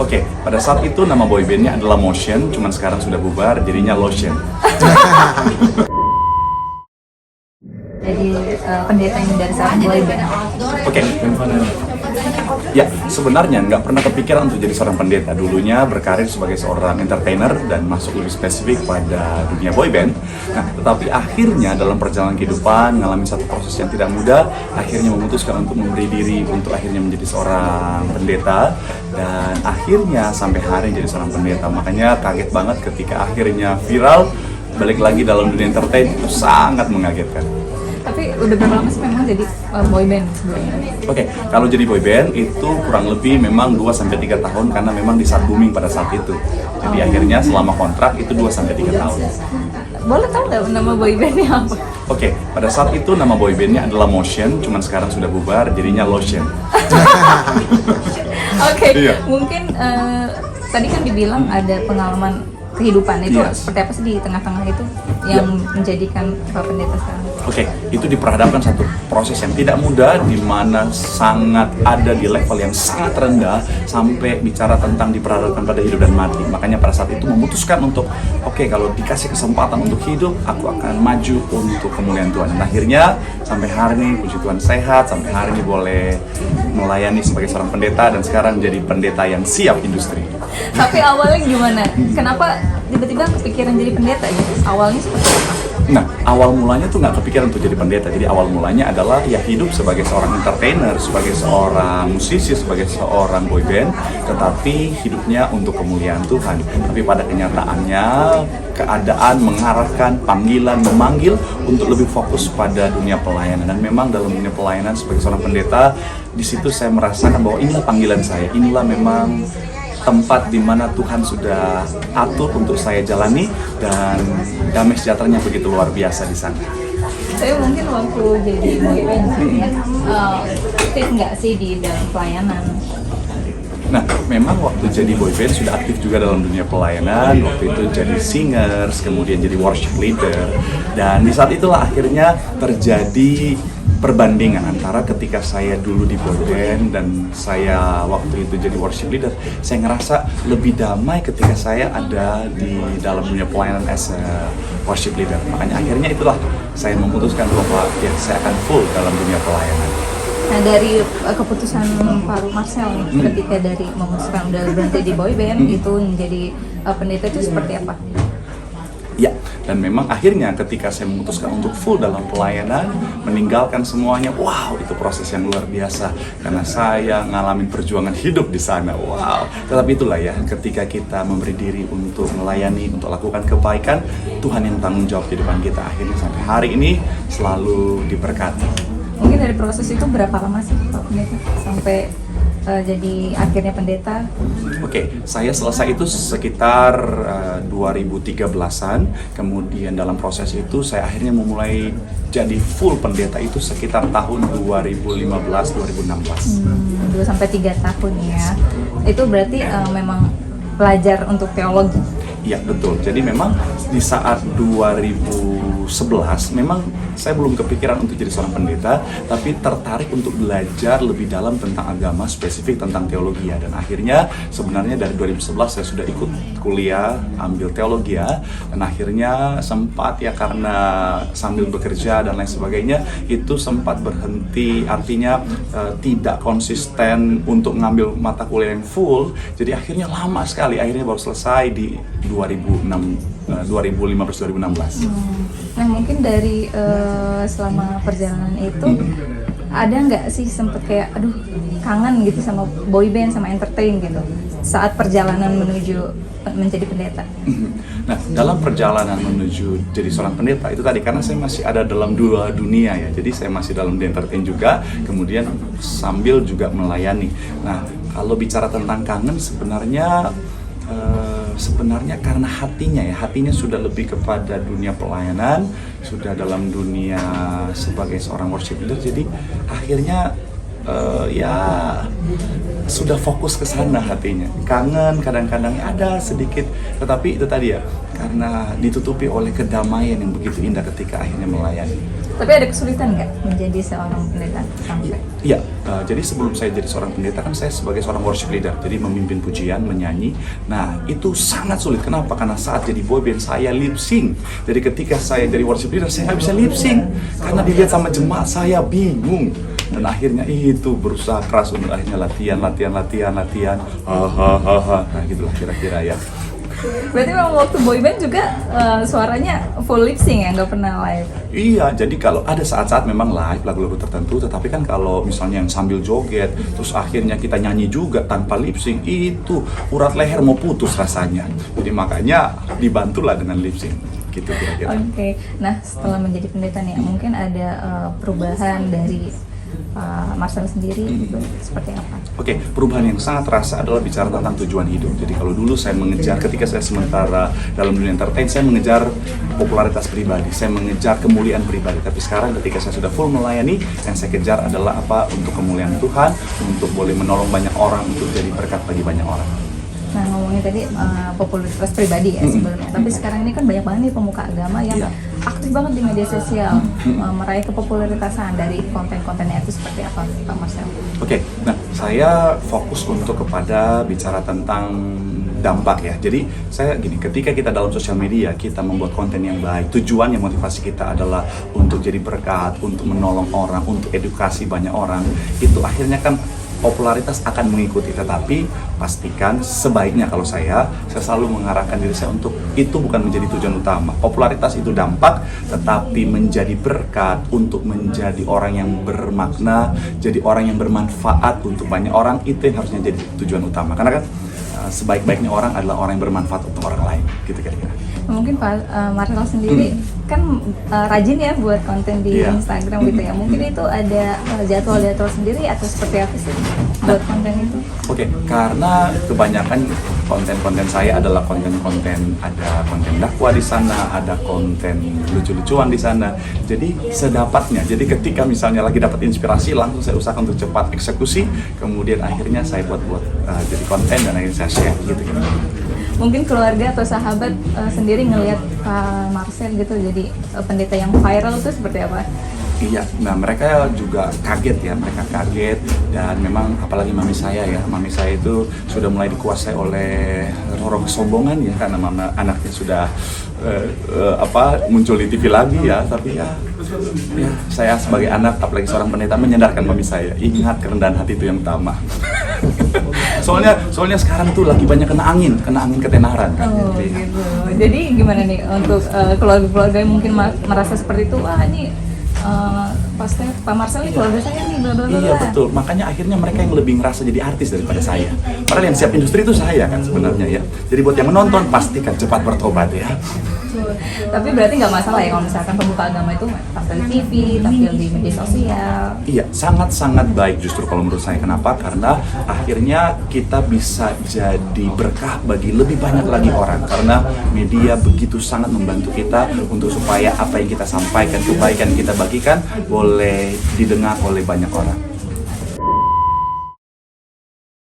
Oke, pada saat itu nama boybandnya adalah Motion, cuman sekarang sudah bubar, jadinya Lotion. Jadi pendeta yang dari seorang boyband. Oke, ya sebenarnya nggak pernah kepikiran untuk jadi seorang pendeta. Dulunya berkarir sebagai seorang entertainer dan masuk lebih spesifik pada dunia boyband. Nah, tetapi akhirnya dalam perjalanan kehidupan mengalami satu proses yang tidak mudah, akhirnya memutuskan untuk memberi diri untuk akhirnya menjadi seorang pendeta dan akhirnya sampai hari ini jadi seorang pendeta. Makanya kaget banget ketika akhirnya viral balik lagi dalam dunia entertain, itu sangat mengagetkan. Tapi udah berapa lama sih memang jadi boyband sebelumnya? Oke, kalau jadi boyband itu kurang lebih memang 2-3 tahun karena memang di saat booming pada saat itu. Jadi akhirnya selama kontrak itu 2-3 tahun. Boleh tahu nggak nama boybandnya apa? Oke, pada saat itu nama boybandnya adalah Motion, cuman sekarang sudah bubar, jadinya Lotion. Oke, Iya. mungkin tadi kan dibilang ada pengalaman kehidupan itu Yes. seperti apa sih di tengah-tengah itu yang menjadikan Pak Pendeta sekarang? Oke, itu diperhadapkan satu proses yang tidak mudah di mana sangat ada di level yang sangat rendah sampai bicara tentang diperhadapkan pada hidup dan mati. Makanya pada saat itu memutuskan untuk oke, kalau dikasih kesempatan untuk hidup, aku akan maju untuk kemuliaan Tuhan. Dan akhirnya sampai hari ini puji Tuhan sehat, sampai hari ini boleh melayani sebagai seorang pendeta dan sekarang jadi pendeta yang siap industri. Tapi awalnya gimana? Kenapa tiba-tiba kepikiran jadi pendeta gitu? Awalnya seperti apa? Nah, awal mulanya tuh nggak kepikiran untuk jadi pendeta. Jadi awal mulanya adalah ya hidup sebagai seorang entertainer, sebagai seorang musisi, sebagai seorang boyband, tetapi hidupnya untuk kemuliaan Tuhan. Tapi pada kenyataannya, keadaan mengarahkan, panggilan, memanggil untuk lebih fokus pada dunia pelayanan. Dan memang dalam dunia pelayanan sebagai seorang pendeta, di situ saya merasakan bahwa inilah panggilan saya, inilah memang tempat di mana Tuhan sudah atur untuk saya jalani dan damai sejahteranya begitu luar biasa di sana. Saya mungkin waktu jadi boyband aktif nggak sih di dalam pelayanan? Nah, memang waktu jadi boyband sudah aktif juga dalam dunia pelayanan. Waktu itu jadi singers, kemudian jadi worship leader. Dan di saat itulah akhirnya terjadi perbandingan antara ketika saya dulu di boyband dan saya waktu itu jadi worship leader. Saya ngerasa lebih damai ketika saya ada di dalam dunia pelayanan as a worship leader. Makanya akhirnya itulah saya memutuskan bahwa ya saya akan full dalam dunia pelayanan. Nah, dari keputusan Pak Marcel nih, ketika dari memutuskan udah berhenti di boyband itu menjadi pendeta itu seperti apa? Ya, dan memang akhirnya ketika saya memutuskan untuk full dalam pelayanan, meninggalkan semuanya, wow, itu proses yang luar biasa. Karena saya ngalamin perjuangan hidup di sana, wow. Tetapi itulah ya, ketika kita memberi diri untuk melayani, untuk lakukan kebaikan, Tuhan yang tanggung jawab kehidupan kita. Akhirnya sampai hari ini selalu diberkati. Mungkin dari proses itu berapa lama sih Pak Pendeta sampai jadi akhirnya pendeta? Oke, saya selesai itu sekitar 2013-an. Kemudian dalam proses itu saya akhirnya memulai jadi full pendeta itu sekitar tahun 2015-2016. 2-3 tahun ya. Itu berarti memang pelajar untuk teologi. Iya, betul. Jadi memang di saat 2011 memang saya belum kepikiran untuk jadi seorang pendeta, tapi tertarik untuk belajar lebih dalam tentang agama, spesifik tentang teologi ya. Dan akhirnya sebenarnya dari 2011 saya sudah ikut kuliah, ambil teologi ya. Dan akhirnya sempat ya karena sambil bekerja dan lain sebagainya, itu sempat berhenti, artinya tidak konsisten untuk ngambil mata kuliah yang full. Jadi akhirnya lama sekali, akhirnya baru selesai di 2015-2016. Nah, mungkin dari selama perjalanan itu ada nggak sih sempet kayak aduh kangen gitu sama boyband, sama entertain gitu saat perjalanan menuju menjadi pendeta? Nah, dalam perjalanan menuju jadi seorang pendeta itu tadi karena saya masih ada dalam dua dunia ya, jadi saya masih dalam di entertain juga, kemudian sambil juga melayani. Nah, kalau bicara tentang kangen sebenarnya karena hatinya sudah lebih kepada dunia pelayanan, sudah dalam dunia sebagai seorang worship leader, jadi akhirnya ya sudah fokus ke sana hatinya. Kangen kadang-kadang ada sedikit, tetapi itu tadi ya, karena ditutupi oleh kedamaian yang begitu indah ketika akhirnya melayani. Tapi ada kesulitan nggak menjadi seorang pendeta sampai? Iya, jadi sebelum saya jadi seorang pendeta kan saya sebagai seorang worship leader, jadi memimpin pujian, menyanyi. Nah itu sangat sulit. Kenapa? Karena saat jadi boyband saya lip sync. Jadi ketika saya jadi worship leader saya nggak bisa lip sync karena dilihat sama jemaat saya bingung. Dan akhirnya itu berusaha keras untuk akhirnya latihan. Nah gitulah kira-kira ya. Berarti memang waktu boyband juga suaranya full lip sync ya, nggak pernah live? Iya, jadi kalau ada saat-saat memang live lagu-lagu tertentu, tetapi kan kalau misalnya yang sambil joget, terus akhirnya kita nyanyi juga tanpa lip sync, itu urat leher mau putus rasanya. Jadi makanya dibantulah dengan lip sync, gitu kira-kira. Oke. Nah setelah menjadi pendeta nih, mungkin ada perubahan dari Marcel sendiri gitu, seperti apa? Oke, perubahan yang sangat terasa adalah bicara tentang tujuan hidup. Jadi kalau dulu saya mengejar, ketika saya sementara dalam dunia entertain, saya mengejar popularitas pribadi, saya mengejar kemuliaan pribadi. Tapi sekarang ketika saya sudah full melayani, yang saya kejar adalah apa? Untuk kemuliaan Tuhan, untuk boleh menolong banyak orang, untuk jadi berkat bagi banyak orang. Nah ngomongin tadi popularitas pribadi ya sebelumnya, tapi sekarang ini kan banyak banget nih pemuka agama yang aktif banget di media sosial, meraih kepopuleritasan dari konten-kontennya itu seperti apa Pak Marcel? Oke, nah saya fokus untuk kepada bicara tentang dampak ya. Jadi saya gini, ketika kita dalam sosial media kita membuat konten yang baik, tujuan yang motivasi kita adalah untuk jadi berkat, untuk menolong orang, untuk edukasi banyak orang, itu akhirnya kan popularitas akan mengikuti. Tetapi pastikan sebaiknya kalau saya selalu mengarahkan diri saya untuk itu bukan menjadi tujuan utama. Popularitas itu dampak, tetapi menjadi berkat, untuk menjadi orang yang bermakna, jadi orang yang bermanfaat untuk banyak orang, itu yang harusnya jadi tujuan utama. Karena kan sebaik-baiknya orang adalah orang yang bermanfaat untuk orang lain, gitu kira-kira. Mungkin Pak Marcel sendiri kan rajin ya buat konten di Instagram gitu ya. Mungkin itu ada jadwal sendiri atau seperti apa sih buat konten itu? Oke, karena kebanyakan konten-konten saya adalah konten-konten, ada konten dakwah di sana, ada konten lucu-lucuan di sana. Jadi sedapatnya. Jadi ketika misalnya lagi dapat inspirasi, langsung saya usahakan untuk cepat eksekusi. Kemudian akhirnya saya buat jadi konten dan akhirnya saya share gitu. Mungkin keluarga atau sahabat sendiri ngelihat Pak Marcel gitu jadi pendeta yang viral itu seperti apa? Iya, nah mereka juga kaget ya, mereka kaget. Dan memang apalagi mami saya itu sudah mulai dikuasai oleh roh kesombongan ya, karena mama anaknya sudah muncul di TV lagi ya. Tapi ya saya sebagai anak, apalagi seorang pendeta, menyadarkan mami saya, ingat kerendahan hati itu yang utama. soalnya sekarang tuh lagi banyak kena angin ketenaran kan. Oh gitu. Jadi gimana nih untuk keluarga-keluarga yang mungkin merasa seperti itu, wah ini pasti Pak Marcel ini keluarga saya nih, bla bla bla. Iya betul, makanya akhirnya mereka yang lebih ngerasa jadi artis daripada saya. Padahal yang siap industri itu saya kan sebenarnya ya. Jadi buat yang menonton, pastikan cepat bertobat ya. Tapi berarti nggak masalah ya kalau misalkan pemuka agama itu tampil di TV, tampil di media sosial? Iya, sangat-sangat baik justru kalau menurut saya. Kenapa? Karena akhirnya kita bisa jadi berkah bagi lebih banyak lagi orang. Karena media begitu sangat membantu kita untuk supaya apa yang kita sampaikan, kebaikan yang kita bagikan boleh didengar oleh banyak orang.